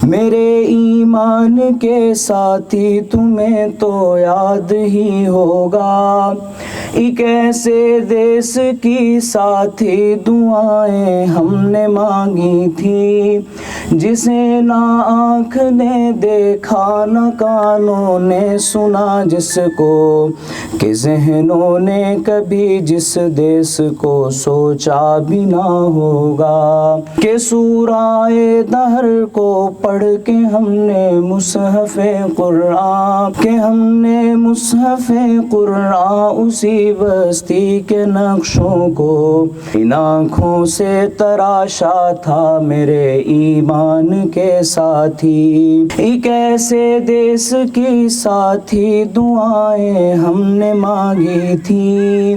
میرے ایمان کے ساتھی تمہیں تو یاد ہی ہوگا، ایک ایسے دیس کی ساتھی دعائیں ہم نے مانگی تھی، جسے نہ آنکھ نے دیکھا نہ کانوں نے سنا، جس کو کہ ذہنوں نے کبھی جس دیس کو سوچا بھی نہ ہوگا، کہ سورہ دہر کو پڑھ کے ہم نے مصحف قرآن، کہ ہم نے مصحف قرآن اسی بستی کے نقشوں کو ان آنکھوں سے تراشا تھا میرے ایمان کے ساتھی، ایک ایسے دیس کی ساتھی دعائیں ہم نے مانگی تھی،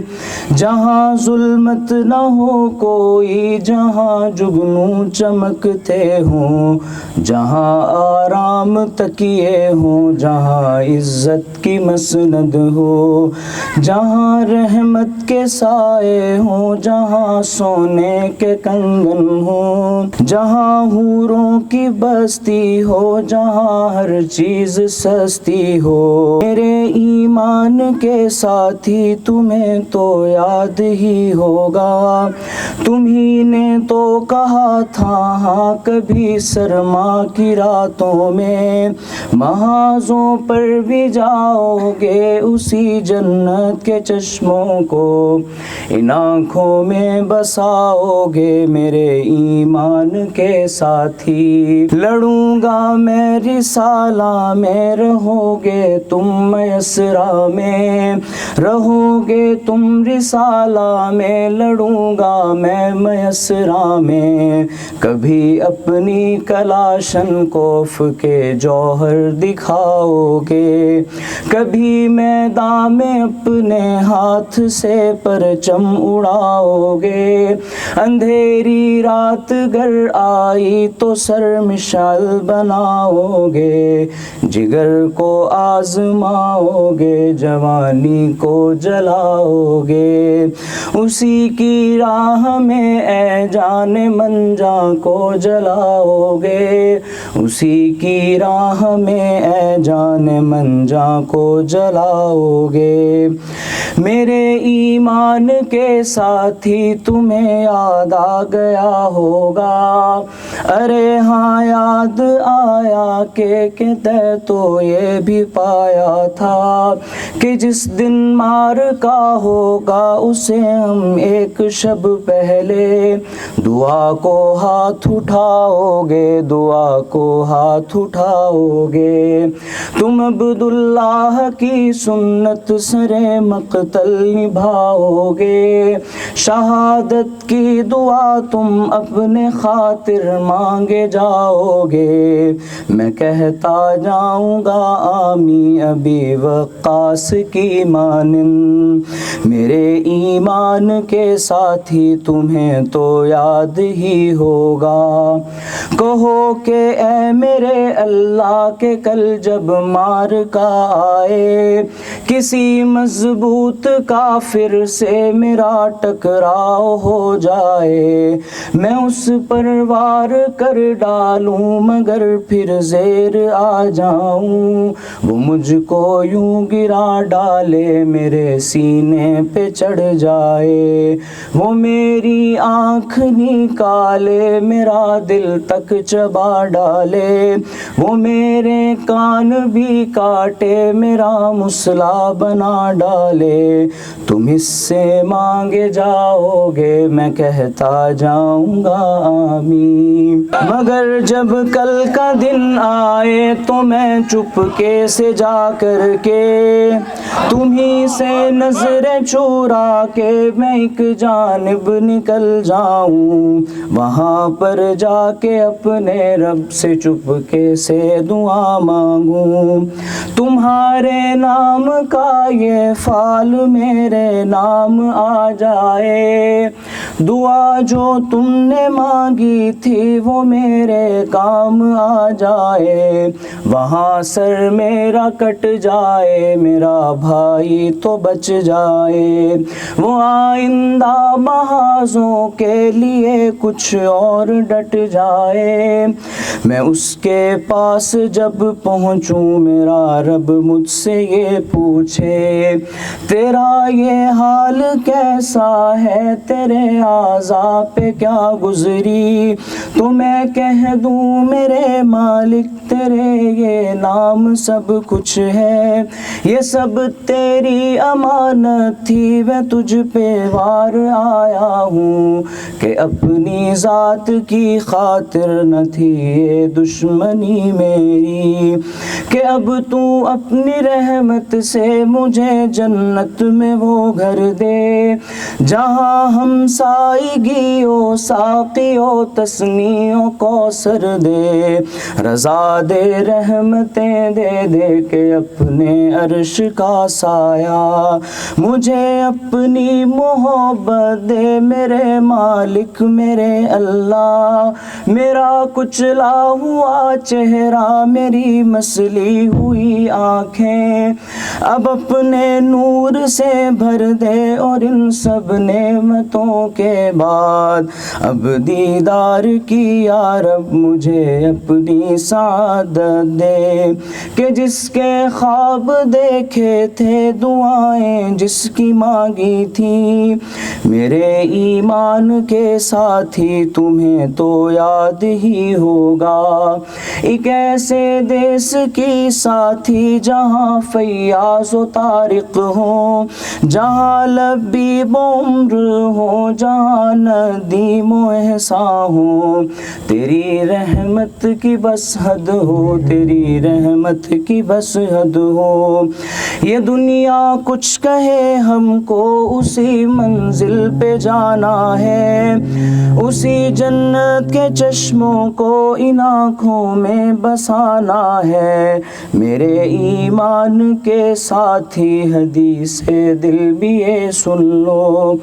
جہاں ظلمت نہ ہو کوئی، جہاں جگنو چمکتے ہوں، جہاں آرام تکیے ہوں، جہاں عزت کی مسند ہو، جہاں رحمت کے سائے ہوں، جہاں سونے کے کنگن ہوں، جہاں حوروں کی بستی ہو، جہاں ہر چیز سستی ہو، میرے ایمان کے ساتھی تمہیں تو یاد ہی ہوگا، تمہیں نے تو کہا تھا ہاں کبھی سرما کی راتوں میں محاذوں پر بھی جاؤ گے، اسی جنت کے چشموں کو ان آنکھوں میں بساؤ گے میرے ایمان کے ساتھی، لڑوں گا میں رسالہ میں، رہو گے تم میسرہ میں، رہو گے تم رسالہ میں، لڑوں گا میں میسرہ میں، کبھی اپنی کلاشن کوف کے جوہر دکھاؤ گے، کبھی میدان میں اپنے ہاتھ سے پرچم اڑاؤ گے، اندھیری رات گر آئی تو سر مشعل بناؤ گے، جگر کو آزماؤ گے، جوانی کو جلاؤ گے، اسی کی راہ میں اے جان من جاں کو جلاؤ گے، اسی کی راہ میں اے جان من جاں کو جلاؤ گے، میرے ایمان کے ساتھی تمہیں یاد آ گیا ہوگا، ارے ہاں یاد آیا کہ طے تو یہ بھی پایا تھا کہ جس دن معرکہ ہوگا اسے ہم ایک شب پہلے دعا کو ہاتھ اٹھاؤ گے، دعا کو ہاتھ اٹھاؤ گے، تم عبداللہ کی سنت سر مقتل نبھاؤ گے، شہادت کی دعا تم اپنے خاطر مانگے جاؤ گے، میں کہتا جاؤں گا آمین ابی وقاص کی مانند، میرے ایمان کے ساتھی تمہیں تو یاد ہی ہوگا، کہو کہ اے میرے اللہ کہ کل جب معرکہ آئے، کسی مضبوط کافر سے میرا ٹکراؤ ہو جائے، میں اس پر وار کر ڈالوں مگر پھر زیر آ جاؤں، وہ مجھ کو یوں گرا ڈالے میرے سینے پہ چڑھ جائے، وہ میری آنکھ نکالے میرا دل تک چبا ڈالے، وہ میرے کان بھی کاٹے میرا مسلح بنا ڈالے، تم اس سے مانگے جاؤ گے میں کہتا جاؤں گا آمین، مگر جب کل کا دن آئے تو میں چپکے سے جا کر کے تمہیں سے نظریں چورا کے میں ایک جانب نکل جاؤں، وہاں پر جا کے اپنے رب سے چپکے سے سے دعا مانگوں، تمہارے نام کا یہ فال میرے نام آ جائے، دعا جو تم نے مانگی تھی وہ میرے کام آ جائے، وہاں سر میرا کٹ جائے میرا بھائی تو بچ جائے، وہ آئندہ محاذوں کے لیے کچھ اور ڈٹ جائے، میں اس کے پاس جب پہنچوں میرا رب مجھ سے یہ پوچھے تیرا یہ حال کیسا ہے، تیرے اعضاء پہ کیا گزری، تو میں کہہ دوں میرے مالک تیرے یہ نام سب کچھ ہے، یہ سب تیری امانت تھی، میں تجھ پہ وار آیا ہوں کہ اپنی ذات کی خاطر نہ تھی یہ دشمنی میری، کہ اب تو اپنی رحمت سے مجھے جنت میں وہ گھر دے جہاں ہمسائیگی و ساقی و تسنی و کوثر دے، رضا دے رحمتیں دے دے کے اپنے عرش کا سایہ، مجھے اپنی محبت دے میرے مالک میرے اللہ، میرا کچلا ہوا چہرہ میری مسلی ہوئی آنکھیں اب اپنے نور سے بھر دے، اور ان سب نعمتوں کے بعد اب دیدار کی یا رب مجھے اپنی سعادت دے، کہ جس کے خواب دیکھے تھے دعائیں جس کی مانگی تھی، میرے ایمان کے ساتھی تمہیں تو یاد ہی ہوگا، ایک ایسے دیس کی ساتھی جہاں فیاض و طارق ہوں، جہاں لبیب و عمر ہوں، جہاں ندیم و احسان ہوں، تیری رحمت کی بس حد ہو، تیری رحمت کی بس حد ہو، یہ دنیا کچھ کہے ہم کو اسی منزل پہ جانا ہے، اسی جنت کے چشموں کو ان آنکھوں میں بسانا ہے، میرے ایمان کے ساتھی حدیث دل بھی یہ سن لو،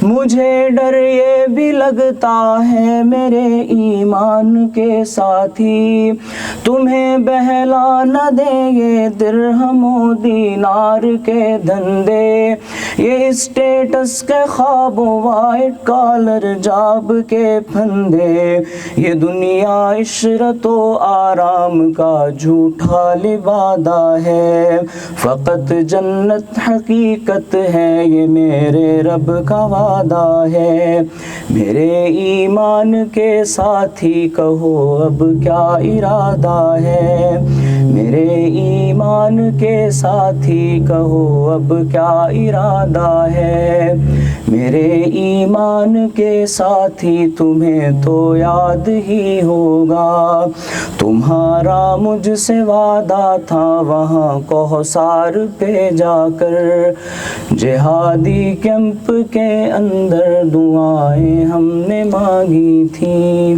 مجھے ڈر یہ بھی لگتا ہے میرے ایمان کے ساتھی، تمہیں بہلا نہ دے یہ درہم و دینار کے دھندے، یہ اسٹیٹس کے خواب و وائٹ کالر جاب کے پھندے، یہ دنیا عشرت و آرام کا جھوٹا لبادہ ہے، فقط جنت حقیقت ہے یہ میرے رب کا وعدہ ہے، میرے ایمان کے ساتھی کہو اب کیا ارادہ ہے، میرے ایمان کے ساتھی کہو اب کیا ارادہ ہے، میرے ایمان کے ساتھی تمہیں تو یاد ہی ہوگا، تمہارا مجھ سے وعدہ تھا وہاں کوثر پہ جا کر، جہادی کیمپ کے اندر دعائیں ہم نے مانگی تھیں۔